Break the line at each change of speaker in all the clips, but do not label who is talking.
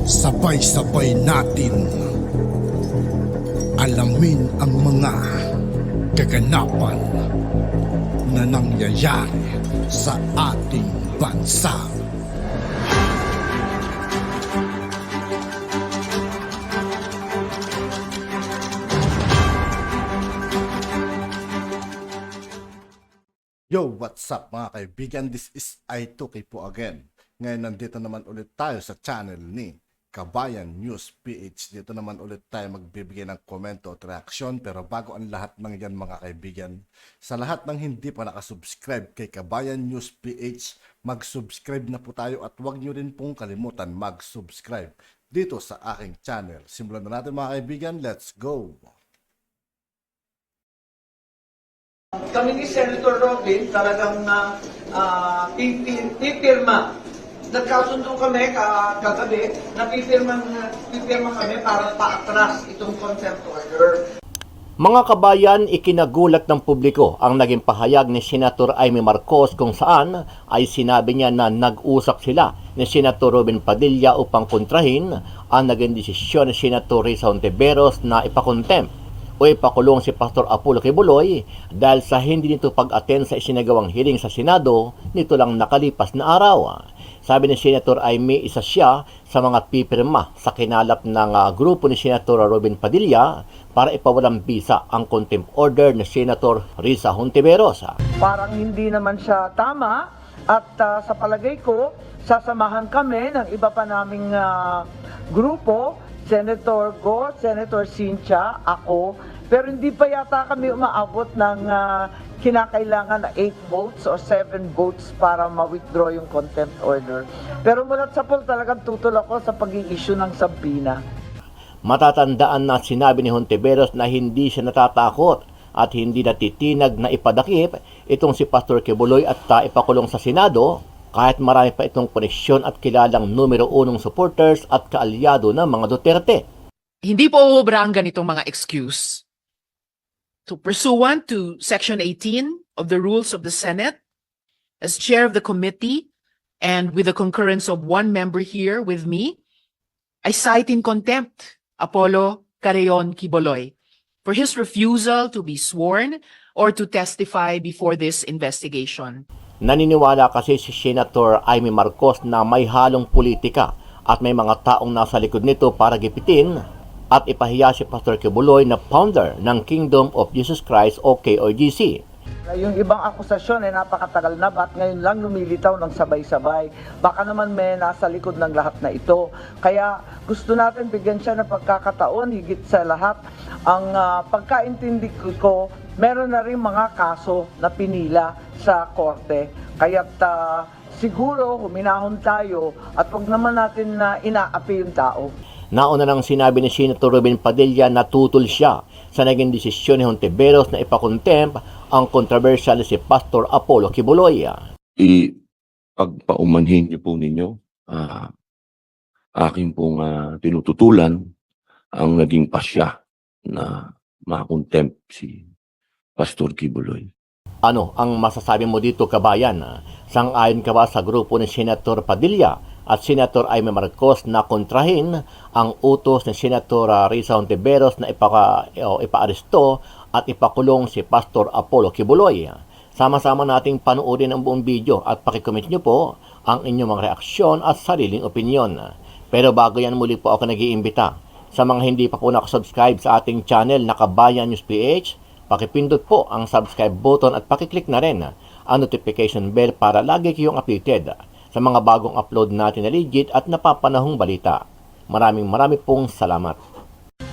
Sabay-sabay natin alamin ang mga kaganapan na nangyayari sa ating bansa. Yo, what's up mga kaibigan? This is I2K po again. Ngayon nandito naman ulit tayo sa channel ni Kabayan News PH. Dito naman ulit tayo magbibigay ng komento at reaksyon. Pero bago ang lahat ng yan mga kaibigan, sa lahat ng hindi pa nakasubscribe kay Kabayan News PH, mag-subscribe na po tayo at huwag nyo rin pong kalimutan mag-subscribe dito sa aking channel. Simulan na natin mga kaibigan, let's go!
Kami ni Senator Robin talagang pipirma. Nagkasundo kami kagabi na pipirma kami para paatras itong contempt order.
Mga kabayan, ikinagulat ng publiko ang naging pahayag ni Senator Amy Marcos kung saan ay sinabi niya na nag-usap sila ni Senator Robin Padilla upang kontrahin ang naging desisyon ni Senator Risa Hontiveros na ipakontempt o ipakulong si Pastor Apollo Kibuloy dahil sa hindi nito pag-attend sa isinagawang hearing sa Senado nito lang nakalipas na araw. Sabi ni Senator Amy, isa siya sa mga pipirma sa kinalap ng grupo ni Senator Robin Padilla para ipawalang bisa ang contempt order ni Senator Risa Hontiveros.
Parang hindi naman siya tama at sa palagay ko, sasamahan kami ng iba pa naming grupo, Senator Go, Senator Cynthia, ako, pero hindi pa yata kami umaabot ng kinakailangan na 8 votes or 7 votes para ma-withdraw yung contempt order. Pero mulat sa poll talagang tutol ako sa pag-i-issue ng sabina.
Matatandaan na sinabi ni Hontiveros na hindi siya natatakot at hindi natitinag na ipadakip itong si Pastor Kibuloy at ipakulong sa Senado kahit marami pa itong koneksyon at kilalang numero 1 supporters at kaalyado ng mga Duterte.
Hindi po uubra ang ganitong mga excuse. So pursuant to Section 18 of the Rules of the Senate, as chair of the committee and with the concurrence of one member here with me, I cite in contempt Apollo Carreon Quiboloy for his refusal to be sworn or to testify before this investigation.
Naniniwala kasi si Senator Amy Marcos na may halong politika at may mga taong nasa likod nito para gipitin at ipahiya si Pastor Kibuloy na founder ng Kingdom of Jesus Christ o KOJC.
Yung ibang akusasyon ay napakatagal na, ba't ngayon lang lumilitaw ng sabay-sabay? Baka naman may nasa likod ng lahat na ito. Kaya gusto natin bigyan siya ng pagkakataon, higit sa lahat. Ang pagkaintindi ko, meron na rin mga kaso na pinila sa korte. Kaya't siguro huminahon tayo at huwag naman natin na inaapi yung tao.
Nauna nang sinabi ni Senator Robin Padilla na tutol siya sa naging desisyon ni Hontiveros na ipakontempt ang controversial si Pastor Apollo Kibuloy.
Pagpaumanhin niyo po ninyo, aking pong tinututulan ang naging pasya na makontempt si Pastor Kibuloy.
Ano ang masasabi mo dito, kabayan? Sang-ayon ka ba sa grupo ni Senator Padilla at Senator Amy Marcos na kontrahin ang utos ni Senator Risa Hontiveros na ipaaresto at ipakulong si Pastor Apollo Kibuloy? Sama-sama nating panuorin ang buong video at pakicomment nyo po ang inyong mga reaksyon at sariling opinyon. Pero bago yan, muli po ako nag-iimbita sa mga hindi pa po nakasubscribe sa ating channel na Kabayan News PH, pakipindot po ang subscribe button at pakiclick na rin ang notification bell para lagi kayong updated sa mga bagong upload natin na legit at napapanahong balita. Maraming pong salamat.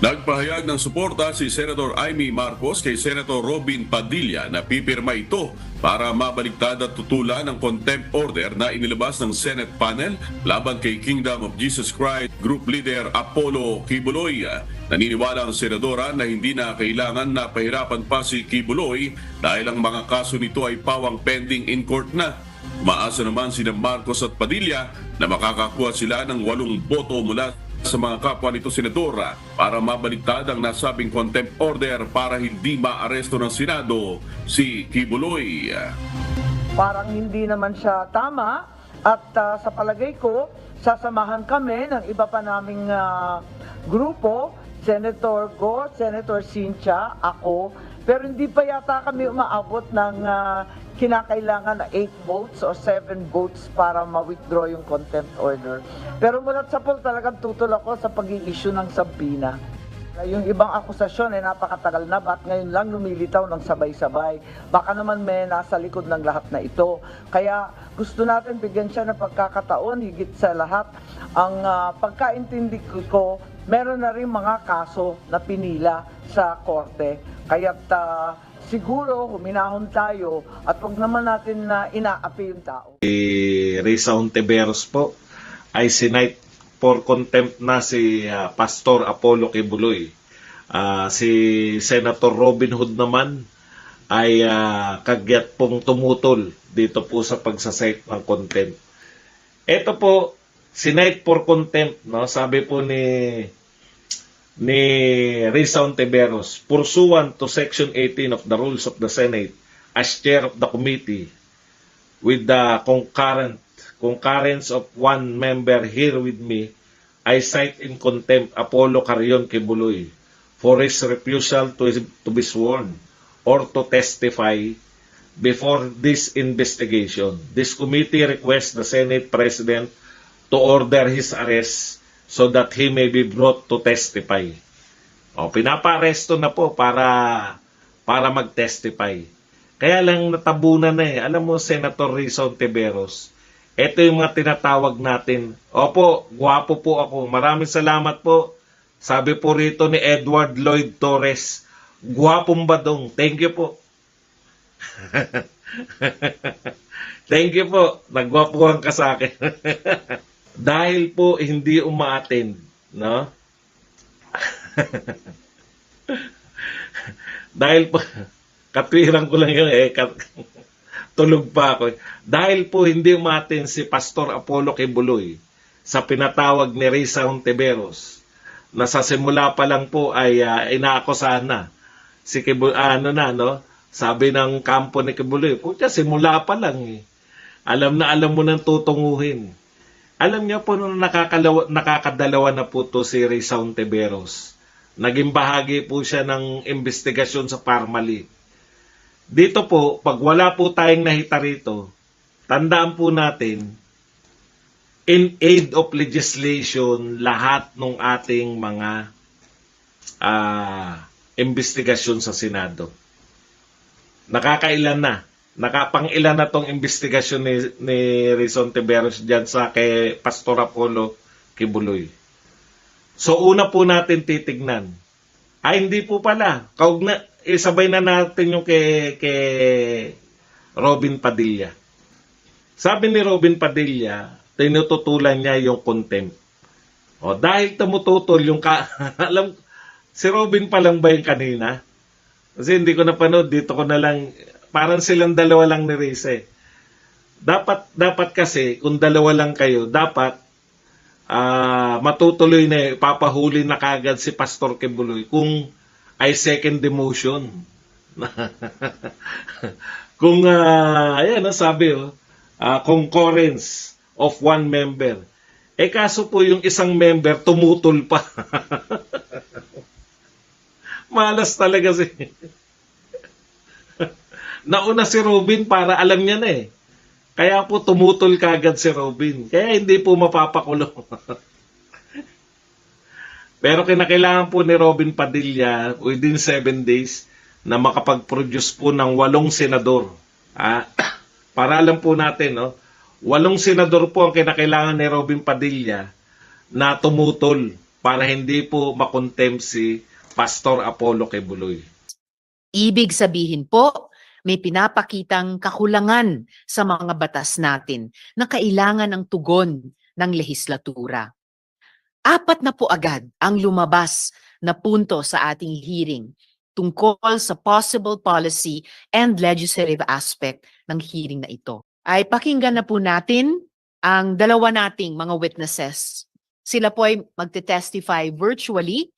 Nagpahayag ng suporta si Senator Amy Marcos kay Senator Robin Padilla na pipirma ito para mabaliktad at tutulan ang contempt order na inilabas ng Senate panel laban kay Kingdom of Jesus Christ Group Leader Apollo Kibuloy. Naniniwala ang senadora na hindi na kailangan na pahirapan pa si Kibuloy dahil ang mga kaso nito ay pawang pending in court na. Umaasa naman sina Marcos at Padilla na makakakuha sila ng 8 boto mula sa mga kapwa nito senadora para mabaliktad ang nasabing contempt order para hindi maaresto ng Senado si Kibuloy.
parang hindi naman siya tama at sa palagay ko, sasamahan kami ng iba pa naming grupo, Senator Go, Senator Cynthia, ako, pero hindi pa yata kami umaabot ng kinakailangan na 8 votes o 7 votes para ma-withdraw yung contempt order. Pero mula sa poll talagang tutol ako sa pag-i-issue ng sabina. Yung ibang akusasyon ay napakatagal na at ngayon lang lumilitaw ng sabay-sabay. Baka naman may nasa likod ng lahat na ito. Kaya gusto natin bigyan siya ng pagkakataon, higit sa lahat. Ang pagkaintindi ko, meron na rin mga kaso na pinila sa korte. Kaya't siguro huminahon tayo at huwag naman natin na inaapi yung tao.
Risa Hontiveros po ay sinight for contempt na si Pastor Apollo Kibuloy. Si Senator Robin Hood naman ay kagyat pong tumutol dito po sa pagsasite ng contempt. Ito po, sinight for contempt, no? Sabi po ni Risa Hontiveros, pursuant to Section 18 of the Rules of the Senate, as Chair of the Committee, with the concurrence of one member here with me, I cite in contempt Apollo Carion Kibuloy for his refusal to be sworn or to testify before this investigation. This committee requests the Senate President to order his arrest so that he may be brought to testify. Pinapa-aresto na po para mag-testify. Kaya lang natabunan na eh. Alam mo, Senator Risa Hontiveros, ito yung mga tinatawag natin. Opo, gwapo po ako. Maraming salamat po. Sabi po rito ni Edward Lloyd Torres, gwapong badong. Thank you po. Thank you po. Nagwapuhan ka sa akin. Dahil po hindi umaattend, no? Dahil po, katwiran ko lang yun tulog pa ako. Dahil po hindi umatin si Pastor Apollo Kibuloy sa pinatawag ni Risa Hontiveros na sa simula pa lang po ay inaakusahan na si Kibuloy, sabi ng kampo ni Kibuloy, pucha, simula pa lang eh. Alam mo nang tutunguhin. Alam niyo po nung nakakadalawa na po to si Risa Hontiveros. Naging bahagi po siya ng investigasyon sa Parmali. Dito po, pag wala po tayong nahita rito, tandaan po natin, in aid of legislation, lahat ng ating mga investigasyon sa Senado. Nakakailan na. Nakapang-ilan na tong investigasyon ni Risa Hontiveros dyan sa kay Pastor Apollo Kibuloy. So, una po natin titignan. Hindi po pala. Isabay na natin yung kay Robin Padilla. Sabi ni Robin Padilla, tinututulan niya yung contempt. Dahil tumututol yung alam, si Robin pa lang ba yung kanina? Kasi hindi ko napanood, dito ko na lang, parang silang dalawa lang ni Risa. Dapat kasi, kung dalawa lang kayo, dapat matutuloy na, papahuli na kagad si Pastor Kibuloy kung ay second demotion. Kung, sabi, concurrence of one member. Kaso po yung isang member tumutol pa. Malas talaga Nauna si Robin para alam niya na eh. Kaya po tumutol kagad si Robin. Kaya hindi po mapapakulong. Pero kinakailangan po ni Robin Padilla within 7 days na makapag-produce po ng 8 senador. Para alam po natin, 8 senador po ang kinakailangan ni Robin Padilla na tumutol para hindi po makontempt si Pastor Apollo Kibuloy.
Ibig sabihin po, may pinapakitang kakulangan sa mga batas natin na kailangan ng tugon ng lehislatura. 4 na po agad ang lumabas na punto sa ating hearing tungkol sa possible policy and legislative aspect ng hearing na ito. Ay pakinggan na po natin ang dalawa nating mga witnesses. Sila po ay magte-testify virtually,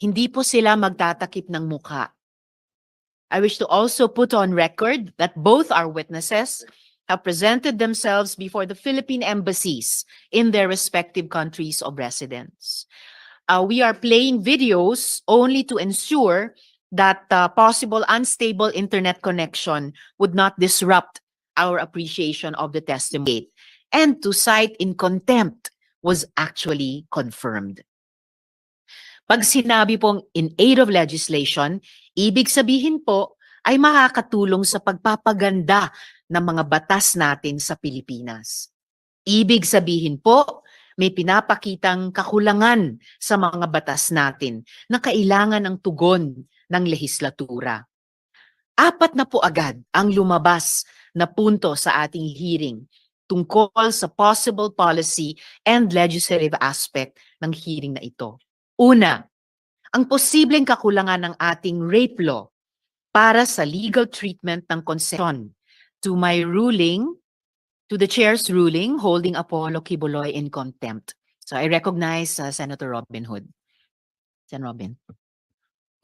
hindi po sila magtatakip ng mukha. I wish to also put on record that both our witnesses have presented themselves before the Philippine embassies in their respective countries of residence. We are playing videos only to ensure that possible unstable internet connection would not disrupt our appreciation of the testimony. And to cite in contempt was actually confirmed. Pag sinabi pong in aid of legislation, ibig sabihin po ay makakatulong sa pagpapaganda ng mga batas natin sa Pilipinas. Ibig sabihin po, may pinapakitang kakulangan sa mga batas natin na kailangan ng tugon ng lehislatura. 4 na po agad ang lumabas na punto sa ating hearing tungkol sa possible policy and legislative aspect ng hearing na ito. Una, ang posibleng kakulangan ng ating rape law para sa legal treatment ng consent. To my ruling, to the chair's ruling, holding Apollo Kibuloy in contempt. So I recognize Senator Robin Hood. Sen. Robin.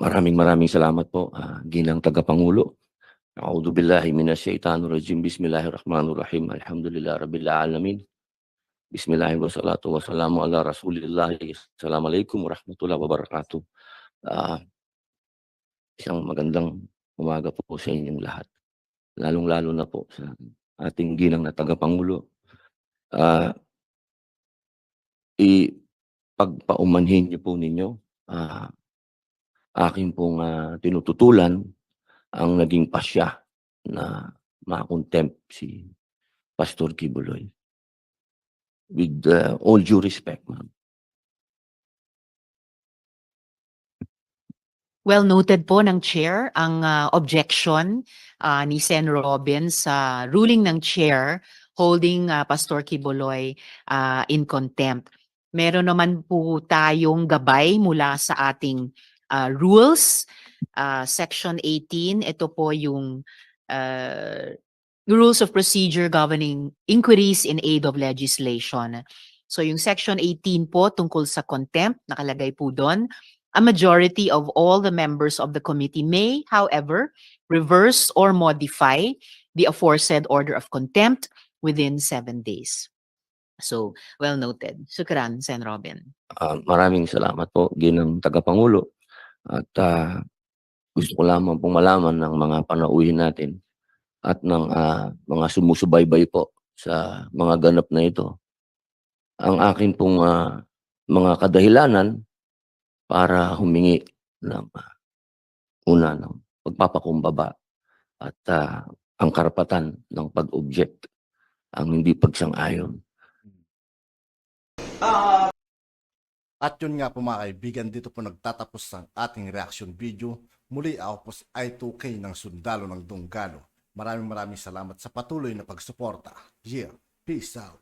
Maraming salamat po, ginang tagapangulo. A'udhu billahi minasyaitanir rajim. Bismillahirrahmanirrahim. Alhamdulillah rabbil alamin. Bismillahirrahmanirrahim. Wassalatu wassalamu ala Rasulillah. Assalamualaikum warahmatullahi wabarakatuh. Isang magandang umaga po sa inyong lahat. Lalong-lalo na po sa ating ginang na tagapangulo. Ipagpaumanhin niyo po ninyo, aking pong tinututulan ang naging pasya na makontempt si Pastor Kibuloy. With all due respect, ma'am.
Well noted po ng chair ang objection ni Sen. Robin sa ruling ng chair holding Pastor Kibuloy in contempt. Meron naman po tayong gabay mula sa ating rules. Section 18, ito po yung rules of procedure governing inquiries in aid of legislation. So yung section 18 po tungkol sa contempt, nakalagay po doon. A majority of all the members of the committee may, however, reverse or modify the aforesaid order of contempt within 7 days. So, well noted. Shukran, Sen. Robin.
Maraming salamat po, ginang tagapangulo. At gusto ko lamang pong malaman ng mga panauhin natin at ng mga sumusubaybay po sa mga ganap na ito. Ang akin pong mga kadahilanan para humingi ng una ng pagpapakumbaba at ang karapatan ng pag-object, ang hindi pagsang-ayon.
At yun nga po mga kaibigan, dito po nagtatapos ang ating reaction video. Muli ako po si I2K ng Sundalo ng Dunggalo. Maraming salamat sa patuloy na pagsuporta. Yeah, peace out.